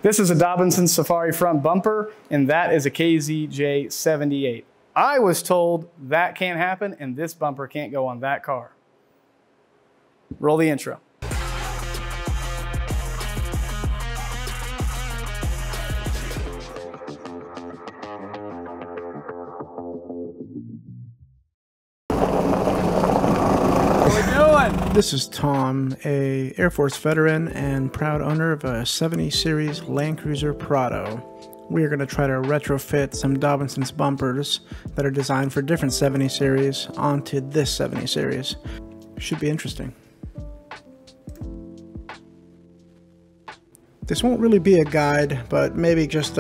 This is a Dobinsons Safari front bumper, and that is a KZJ78. I was told that can't happen, and this bumper can't go on that car. Roll the intro. This is Tom, a Air Force veteran and proud owner of a 70 series Land Cruiser Prado. We are going to try to retrofit some Dobinsons bumpers that are designed for different 70 series onto this 70 series. Should be interesting. This won't really be a guide, but maybe just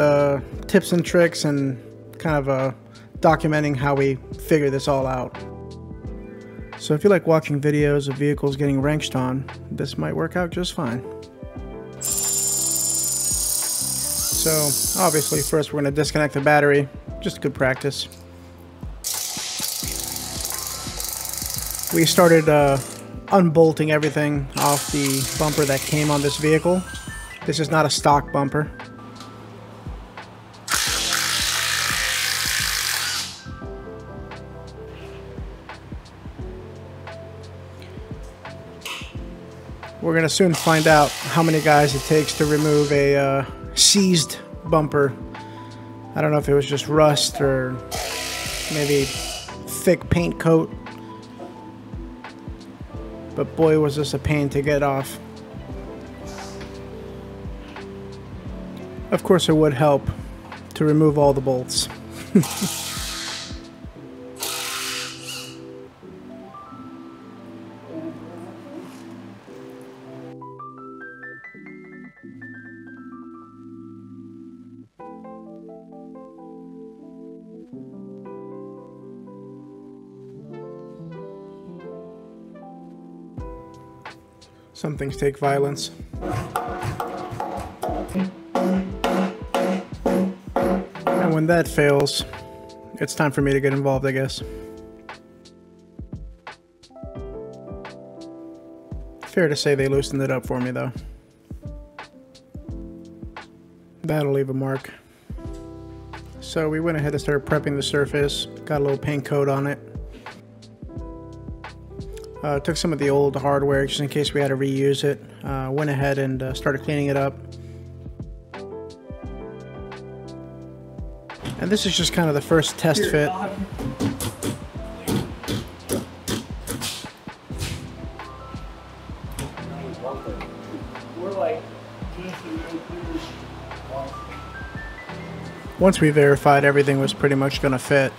tips and tricks and kind of documenting how we figure this all out. So if you like watching videos of vehicles getting wrenched on, this might work out just fine. So obviously first we're going to disconnect the battery, just good practice. We started unbolting everything off the bumper that came on this vehicle. This is not a stock bumper. We're going to soon find out how many guys it takes to remove a seized bumper. I don't know if it was just rust or maybe thick paint coat. But boy, was this a pain to get off. Of course, it would help to remove all the bolts. Some things take violence. And when that fails, it's time for me to get involved, I guess. Fair to say they loosened it up for me, though. That'll leave a mark. So we went ahead and started prepping the surface, got a little paint coat on it. Took some of the old hardware just in case we had to reuse it. Went ahead and started cleaning it up. And this is just kind of the first test fit. Once we verified everything was pretty much going to fit,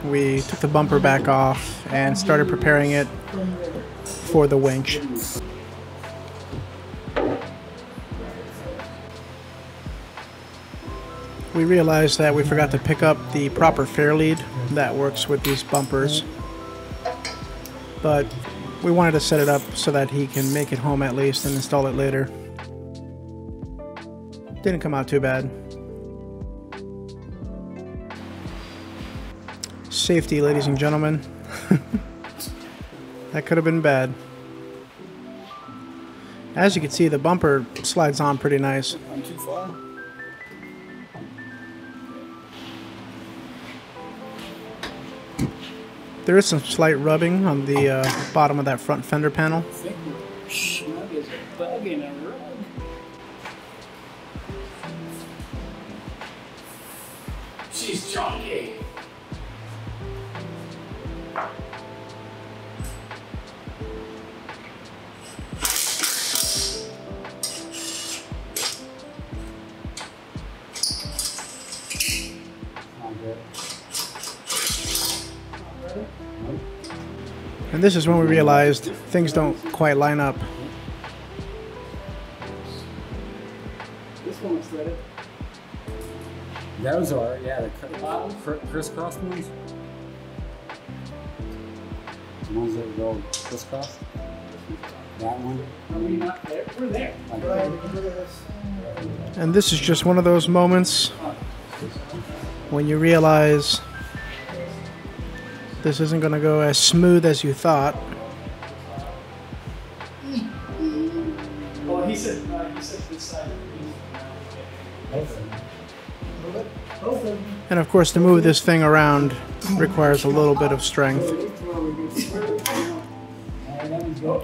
we took the bumper back off and started preparing it for the winch. We realized that we forgot to pick up the proper fair lead that works with these bumpers, but we wanted to set it up so that he can make it home at least and install it later. Didn't come out too bad. Safety, ladies and gentlemen. That could have been bad. As you can see, the bumper slides on pretty nice. Not too far. There is some slight rubbing on the bottom of that front fender panel. I think we're snug as a bug in a rug. She's chunky. And this is when we realized things don't quite line up. This one was threaded. Those are, yeah, the crisscross ones. The ones that go crisscross. That one. Are we not there? We're there. And this is just one of those moments when you realize this isn't going to go as smooth as you thought. Well, he said this side. And of course, to move this thing around requires a little bit of strength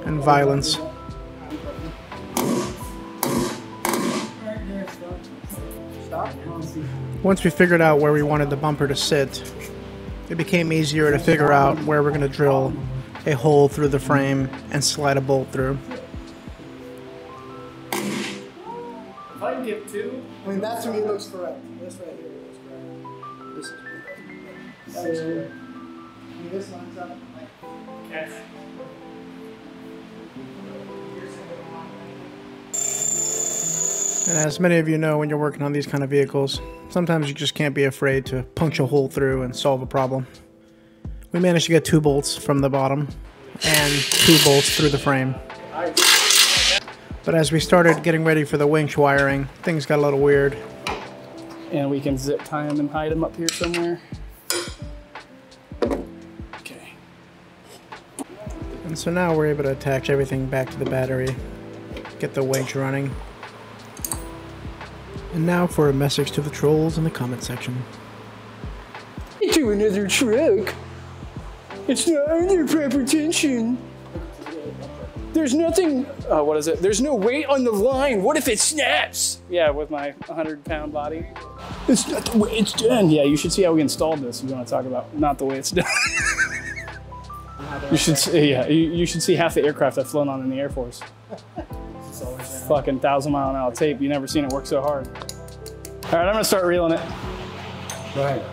and violence. Once we figured out where we wanted the bumper to sit, it became easier to figure out where we're going to drill a hole through the frame and slide a bolt through. If I can get two. I mean, that to me looks correct. This right here looks correct. This is correct. That looks correct. I mean, this lines up. Okay. And as many of you know, when you're working on these kind of vehicles, sometimes you just can't be afraid to punch a hole through and solve a problem. We managed to get 2 bolts from the bottom and 2 bolts through the frame. But as we started getting ready for the winch wiring, things got a little weird. And we can zip tie them and hide them up here somewhere. Okay. And so now we're able to attach everything back to the battery, get the winch running. And now for a message to the trolls in the comment section. To another truck. It's not under proper tension. There's nothing, what is it? There's no weight on the line. What if it snaps? Yeah, with my 100-pound body. It's not the way it's done. Yeah, you should see how we installed this. You want to talk about not the way it's done. You should see, yeah, you should see half the aircraft I've flown on in the Air Force. Fucking 1,000-mile-an-hour tape. You never seen it work so hard. All right, I'm gonna start reeling it. Go ahead.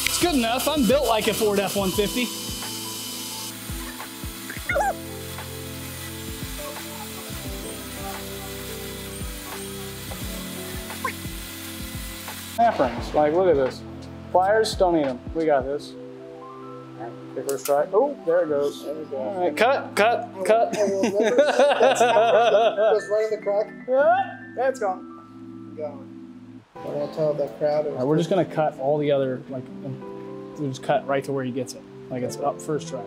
It's good enough. I'm built like a Ford F-150. Snap rings. Like, look at this. Pliers, don't need them. We got this. Okay, first try. Oh, there it goes. There we go. All right, cut. Goes right in the crack. Yeah, it's gone. What I'll tell the crowd. All right, we're just gonna cut all the other, like, we'll just cut right to where he gets it. Like it's up first try.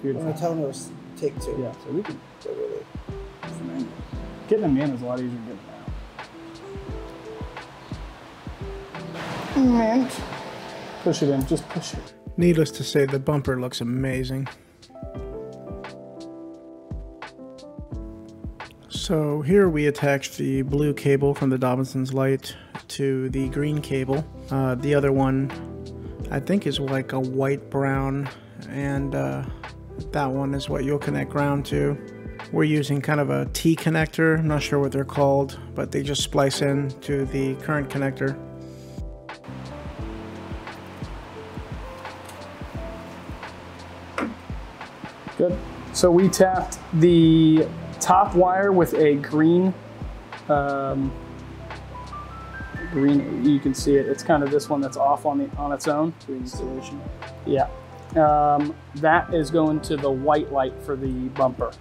Beautiful. I'm gonna tell them it was take 2. Yeah, so we can. Getting them in is a lot easier than getting them out. Man. Push it in, just push it. Needless to say, the bumper looks amazing. So here we attach the blue cable from the Dobinsons light to the green cable. The other one I think is like a white brown, and that one is what you'll connect ground to. We're using kind of a T connector. I'm not sure what they're called, but they just splice in to the current connector. Good. So we tapped the top wire with a green, you can see it. It's kind of this one that's off on its own. Installation. Yeah. That is going to the white light for the bumper.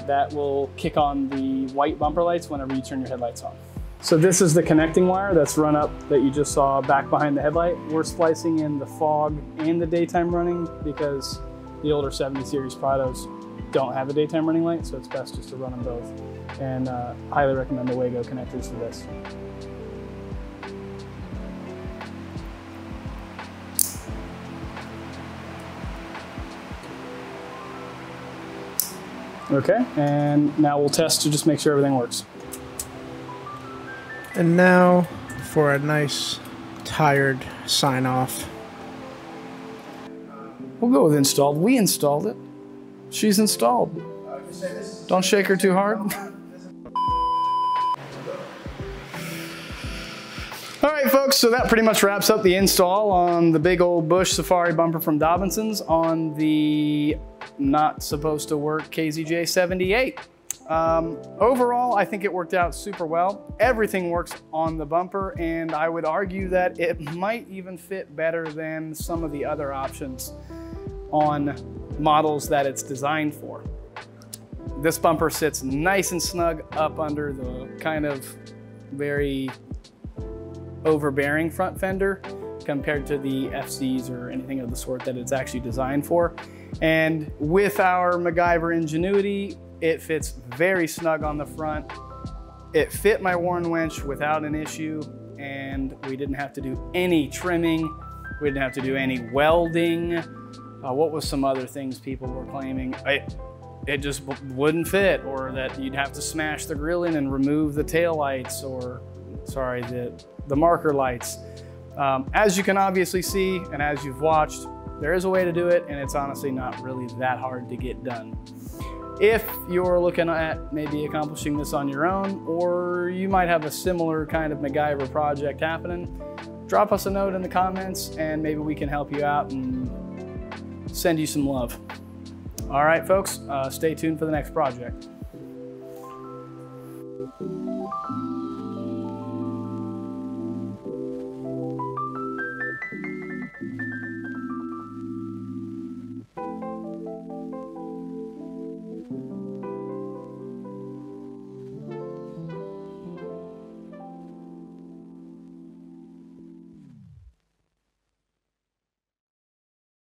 That will kick on the white bumper lights whenever you turn your headlights on. So this is the connecting wire that's run up that you just saw back behind the headlight. We're splicing in the fog and the daytime running because the older 70 series Prados don't have a daytime running light, so it's best just to run them both. And highly recommend the Wago connectors for this. Okay, and now we'll test to just make sure everything works. And now for a nice tired sign off. We'll go with installed. We installed it. She's installed. Don't shake her too hard. All right, folks, so that pretty much wraps up the install on the big old Bush Safari bumper from Dobinsons on the not supposed to work KZJ 78. Overall, I think it worked out super well. Everything works on the bumper, and I would argue that it might even fit better than some of the other options on models that it's designed for. This bumper sits nice and snug up under the kind of very overbearing front fender, compared to the FCs or anything of the sort that it's actually designed for. And with our MacGyver ingenuity, it fits very snug on the front. It fit my worn winch without an issue, and we didn't have to do any trimming. We didn't have to do any welding. What was some other things people were claiming? It just wouldn't fit, or that you'd have to smash the grill in and remove the tail lights, or sorry, the marker lights. As you can obviously see, and as you've watched, there is a way to do it, and it's honestly not really that hard to get done. If you're looking at maybe accomplishing this on your own, or you might have a similar kind of MacGyver project happening, drop us a note in the comments and maybe we can help you out and send you some love. All right, folks, stay tuned for the next project.